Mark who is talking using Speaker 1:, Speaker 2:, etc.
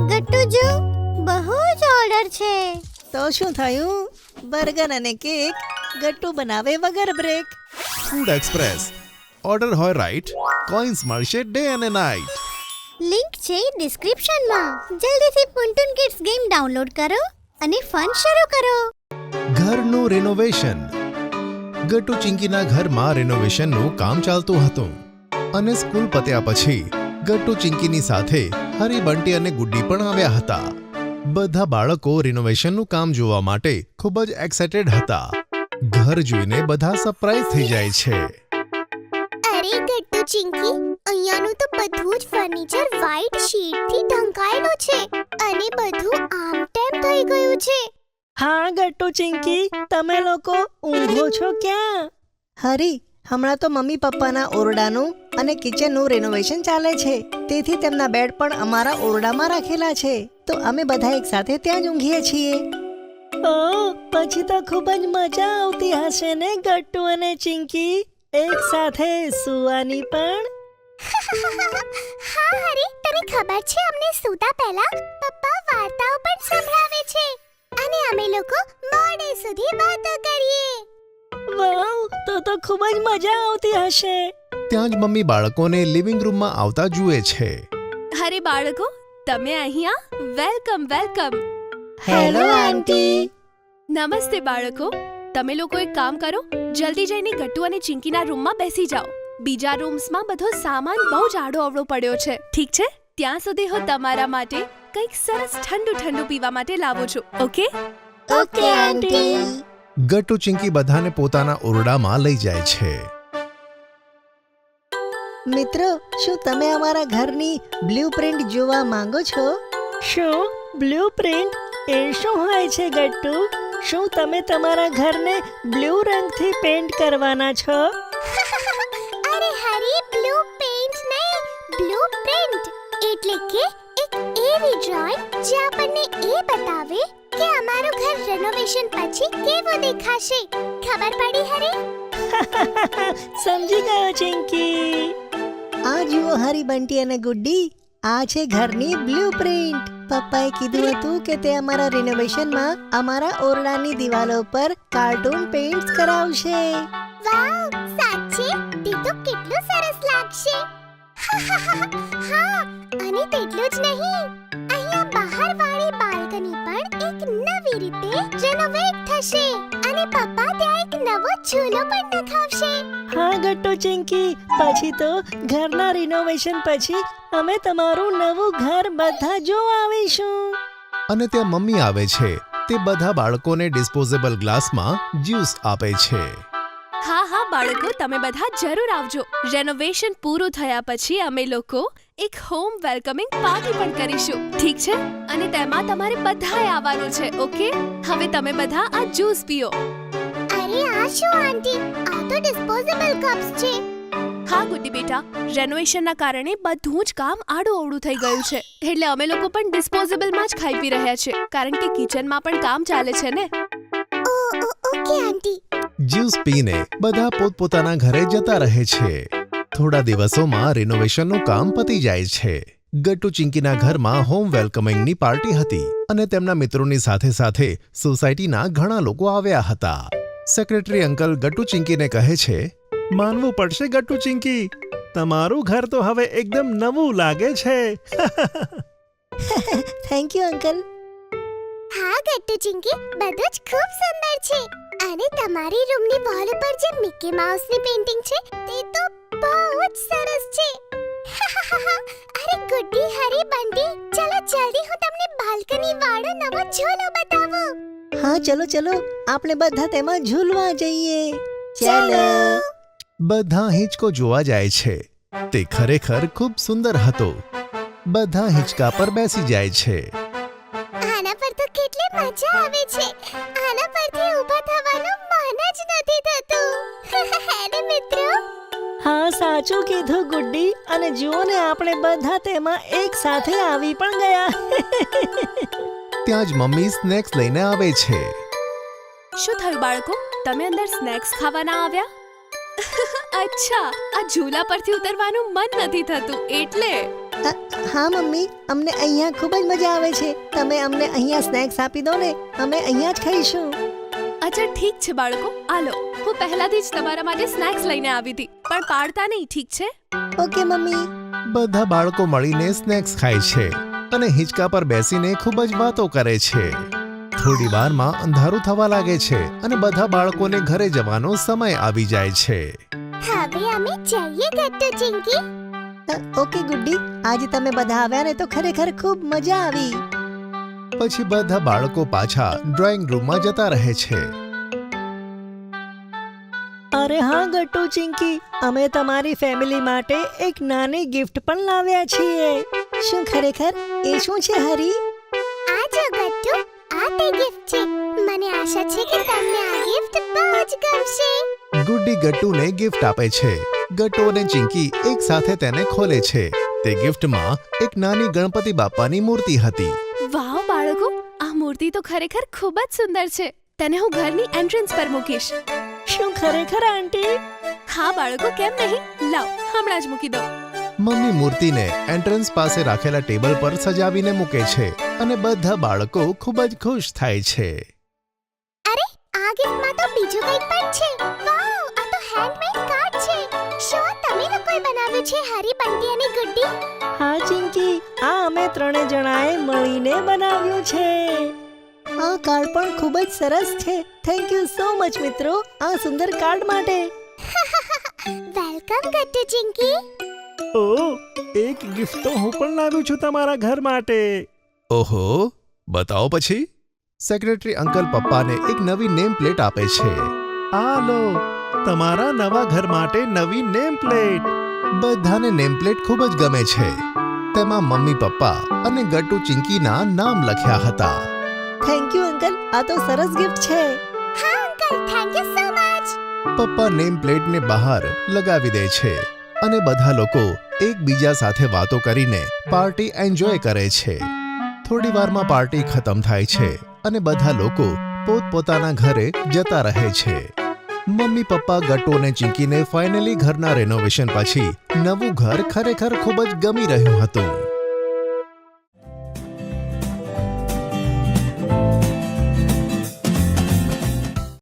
Speaker 1: ગટ્ટુ જો બહુ જ ઓર્ડર છે.
Speaker 2: તો શું થયું? બર્ગર અને કેક ગટ્ટુ બનાવે વગર બ્રેક.
Speaker 3: Food express. ઓર્ડર હોય રાઈટ, કોઈન્સ મળશે ડે અને નાઈટ.
Speaker 1: લિંક છે ડિસ્ક્રિપ્શનમાં. જલ્દીથી પુન્ટુન કિડ્સ ગેમ ડાઉનલોડ કરો અને ફન શરૂ કરો.
Speaker 3: ઘરનું રેનોવેશન. ગટ્ટુ ચિંકીના ઘરમાં રેનોવેશનનું કામ ચાલતું હતું અને સ્કૂલ પત્યા પછી ગટ્ટુ ચિંકીની સાથે હરી, બંટી અને ગુડ્ડી પણ આવ્યા હતા. બધા બાળકો રેનોવેશનનું કામ જોવા માટે ખૂબ જ એક્સાઇટેડ હતા. ઘર જોઈને બધા સરપ્રાઈઝ થઈ જાય છે.
Speaker 1: અરે ગટ્ટુ ચિંકી, અહીંયાનું તો બધું જ ફર્નિચર વ્હાઇટ શીટથી ઢંકાયેલું છે અને બધું આમ તેમ થઈ ગયું છે.
Speaker 2: હા ગટ્ટુ ચિંકી, તમે લોકો ઊંઘો છો ક્યાં? હરી, હમણાં તો મમ્મી પપ્પાના ઓરડાનું અને કિચનનું રેનોવેશન ચાલે છે, તેથી તેમના બેડ પણ અમારા ઓરડામાં રાખેલા છે, તો અમે બધા એક સાથે ત્યાં જ ઊંઘીએ છીએ. ઓહ, પછી તો ખૂબ જ મજા આવતી હશે ને ગટ્ટુ અને ચિંકી એક સાથે સૂવાની પણ.
Speaker 1: હા હરી, તને ખબર છે અમને સૂતા પહેલા પપ્પા વાર્તાઓ પણ સંભળાવે છે અને અમે લોકો મોડે સુધી વાતો કરીએ.
Speaker 2: વાવ, તો ખૂબ જ મજા આવતી હશે.
Speaker 3: ત્યાં જ મમ્મી બાળકોને લિવિંગ રૂમમાં આવતા જુએ છે.
Speaker 4: અરે બાળકો, તમે અહીંયા? Welcome welcome.
Speaker 2: Hello aunty.
Speaker 4: નમસ્તે બાળકો. તમે લોકો એક કામ કરો, જલ્દી જઈને ગટ્ટુ અને ચિંકીના રૂમમાં બેસી જાઓ. બીજા રૂમ્સમાં બધો સામાન બહુ જ આડો અવળો પડ્યો છે. ઠીક છે? ત્યાં સુધી હું તમારા માટે કંઈક સરસ ઠંડુ ઠંડુ પીવા માટે લાવું છું. Okay?
Speaker 1: Okay aunty.
Speaker 3: Gattu Chinki બધાને પોતાના ઓરડામાં લઈ જાય છે.
Speaker 2: મિત્રો, શું તમે અમારા ઘરની બ્લુપ્રિન્ટ જોવા માંગો છો? શું બ્લુપ્રિન્ટ? એ શું હોય છે ગટ્ટુ? શું તમે તમારા ઘરને બ્લુ રંગથી પેઇન્ટ કરવાના છો?
Speaker 1: અરે હરી, બ્લુ પેઇન્ટ નહીં, બ્લુ પ્રિન્ટ એટલે કે એક એવી ડ્રોઈંગ જે આપણને એ બતાવે કે અમારું ઘર રેનોવેશન પછી કેવું દેખાશે. ખબર પડી હરી?
Speaker 2: સમજી ગયો ચિંકી. આ જુઓ હરી, બંટી અને ગુડ્ડી, આ છે ઘરની બ્લુપ્રિન્ટ. પપ્પાએ કીધું હતું કે તે અમારા રિનોવેશનમાં અમારા ઓરડાની દિવાલો પર કાર્ટૂન પેઇન્ટ્સ કરાવશે.
Speaker 1: વાવ, સાચે? તે તો કેટલું સરસ લાગશે. હા, અને તેટલું જ નહીં, અહીંયા બહારવાળી બાલ્કની પણ એક નવી રીતે રેનોવેટ થશે અને પપ્પા ત્યાં એક નવો ઝૂલો પણ નખાવશે.
Speaker 2: હા ગટ્ટુ ચિંકી, પછી તો ઘરના રિનોવેશન પછી અમે તમારું નવું ઘર બધા જોવા આવીશું.
Speaker 3: અને ત્યાં મમ્મી આવે છે. તે બધા બાળકોને ડિસ્પોઝેબલ ગ્લાસમાં જ્યુસ આપે છે.
Speaker 4: હા હા બાળકો, તમે બધા જરૂર આવજો. રેનોવેશન પૂરું થયા પછી અમે લોકો એક હોમ વેલકમિંગ પાર્ટી પણ કરીશું. ઠીક છે? અને તેમાં તમારે બધાએ આવવાનું છે. ઓકે? હવે તમે બધા આ જ્યુસ પીઓ.
Speaker 1: અરે આ શું આંટી, આ તો ડિસ્પોઝેબલ કપ્સ છે.
Speaker 4: હા ગુડ્ડી બેટા, રેનોવેશનના કારણે બધું જ કામ આડું અવળું થઈ ગયું છે, એટલે અમે લોકો પણ ડિસ્પોઝેબલમાં જ ખાઈ પી રહ્યા છે, કારણ કે કિચનમાં પણ કામ ચાલે છે ને.
Speaker 1: Okay aunty.
Speaker 3: જ્યુસ પીને બધા પોતપોતાના ઘરે જતા રહે છે. થોડા દિવસોમાં રિનોવેશનનું કામ પતી જાય છે. ગટ્ટુ ચિંકીના ઘરમાં હોમ વેલકમિંગની પાર્ટી હતી અને તેમના મિત્રોની સાથે સાથે સોસાયટીના ઘણા લોકો આવ્યા હતા. સેક્રેટરી અંકલ ગટ્ટુ ચિંકીને કહે છે, માનવું પડશે ગટ્ટુ ચિંકી, તમારું ઘર તો હવે એકદમ નવું લાગે છે.
Speaker 2: Thank you uncle.
Speaker 1: હા ગટ્ટુ ચિંકી, બધું જ ખૂબ સુંદર છે અને તમારી રૂમની વોલ ઉપર જે મિકી માઉસની પેઇન્ટિંગ છે તે તો બહુ જ સરસ છે. અરે ગુડ્ડી, હરી, બંટી, ચલો જલ્દી હું તમને બાલ્કની વાળો નવો ઝૂલો બતાવું.
Speaker 2: હા ચલો ચલો, આપણે બધા તેમાં ઝૂલવા જઈએ. ચાલો.
Speaker 3: બધા હિંચકો જોવા જાય છે. તે ખરેખર ખૂબ સુંદર હતો. બધા હિંચકા પર બેસી જાય છે.
Speaker 1: આના પર તો કેટલી મજા આવે છે. આના પરથી ઊભા થવાનું મન જ નથી થતું. હે ને મિત્રો?
Speaker 2: હા, સાચું કીધું ગુડ્ડી. અને જુઓ ને, આપણે બધા તેમાં એક સાથે આવી પણ ગયા.
Speaker 3: ત્યાં જ મમ્મી સ્નેક્સ લઈને આવે છે.
Speaker 4: શું થયું બાળકો? તમે અંદર સ્નેક્સ ખાવાના આવ્યા? અચ્છા, આ ઝૂલા પરથી ઉતરવાનું મન નથી થતું એટલે.
Speaker 2: હા મમ્મી, અમને અહીંયા ખૂબ જ મજા આવે છે. તમે અમને અહીંયા સ્નેક્સ આપી દો ને, અમે અહીંયા જ ખાઈશું.
Speaker 4: અચ્છા ઠીક છે બાળકો, આલો. હું પહેલાથી જ તમારા માટે સ્નેક્સ લઈને આવી હતી, પણ પાડતા નહીં, ઠીક છે?
Speaker 2: Okay mummy.
Speaker 3: બધા બાળકો મળીને સ્નેક્સ ખાય છે અને હિંચકા પર બેસીને ખૂબ જ વાતો કરે છે. થોડી વારમાં અંધારું થવા લાગે છે અને બધા બાળકોને ઘરે જવાનો સમય આવી જાય છે.
Speaker 1: હવે અમે જઈએ ગટ્ટુ ચિંકી.
Speaker 2: ઓકે ગુડ્ડી, આજે તમે બધા આવ્યા ને તો ખરેખર ખૂબ મજા આવી.
Speaker 3: પછી બધા બાળકો પાછા ડ્રોઈંગ રૂમમાં જતા રહે છે.
Speaker 2: અરે હા ગટ્ટુ ચિંકી, અમે તમારી ફેમિલી માટે એક નાની ગિફ્ટ પણ લાવ્યા છીએ. શું ખરેખર? એ શું છે હરી?
Speaker 1: આ જો ગટ્ટુ, આ તે ગિફ્ટ છે. મને આશા છે કે તમને આ ગિફ્ટ બહુ જ ગમશે.
Speaker 3: ગુડ્ડી ગટ્ટુને ગિફ્ટ આપે છે. ગટ્ટુ અને ચિંકી એક સાથે તેને ખોલે છે. તે ગિફ્ટમાં એક નાની ગણપતિ બાપ્પાની મૂર્તિ હતી.
Speaker 4: વાવ બાળકો, આ મૂર્તિ તો ખરેખર ખૂબ જ સુંદર છે. તેને હું ઘરની એન્ટ્રન્સ પર મૂકીશ.
Speaker 2: શું ખરેખર આંટી?
Speaker 4: હા બાળકો, કેમ નહીં? લાવ, હમણાં જ મૂકી દો.
Speaker 3: મમ્મી મૂર્તિને એન્ટ્રન્સ પાસે રાખેલા ટેબલ પર સજાવીને મૂકે છે અને બધા બાળકો ખૂબ જ ખુશ થાય છે.
Speaker 1: અરે, આ ગિફ્ટમાં તો બીજું કંઈક પણ છે. વાવ, આ તો હેન્ડમેડ કાર્ડ છે. શું તમે લોકોએ બનાવ્યું છે, હરી, બંટી અને ગુડ્ડી?
Speaker 2: હા ચિંકી, આ અમે ત્રણે જણાએ મળીને બનાવ્યું છે. આ કાર્ડ પણ ખૂબ જ સરસ છે. થેન્ક યુ સો મચ મિત્રો, આ સુંદર કાર્ડ માટે.
Speaker 1: વેલકમ ગટ્ટુ ચિંકી.
Speaker 5: ઓહ, એક ગિફ્ટ તો હું પણ લાવ્યો છું તમારા ઘર માટે.
Speaker 3: ઓહો, બતાવો પછી. સેક્રેટરી અંકલ પપ્પાને એક નવી નેમ પ્લેટ આપે છે.
Speaker 5: આ લો, તમારા નવા ઘર માટે નવી નેમ પ્લેટ.
Speaker 3: બધાને નેમ પ્લેટ ખૂબ જ ગમે છે. તેમાં મમ્મી પપ્પા અને ગટ્ટુ ચિંકીના નામ લખ્યા હતા.
Speaker 2: થેન્ક યુ અંકલ, આ તો સરસ ગિફ્ટ છે.
Speaker 1: હા uncle, thank you so much.
Speaker 3: પપ્પા નેમ પ્લેટને બહાર લગાવી દે છે અને બધા લોકો એકબીજા સાથે વાતો કરીને પાર્ટી એન્જોય કરે છે. થોડી વારમાં પાર્ટી ખતમ થાય છે અને બધા લોકો પોતપોતાના ઘરે જતા રહે છે. મમ્મી પપ્પા ગટ્ટુ અને ચિંકીને ફાઇનલી ઘરના રેનોવેશન પછી નવું ઘર ખરેખર ખૂબ જ ગમી રહ્યું હતું.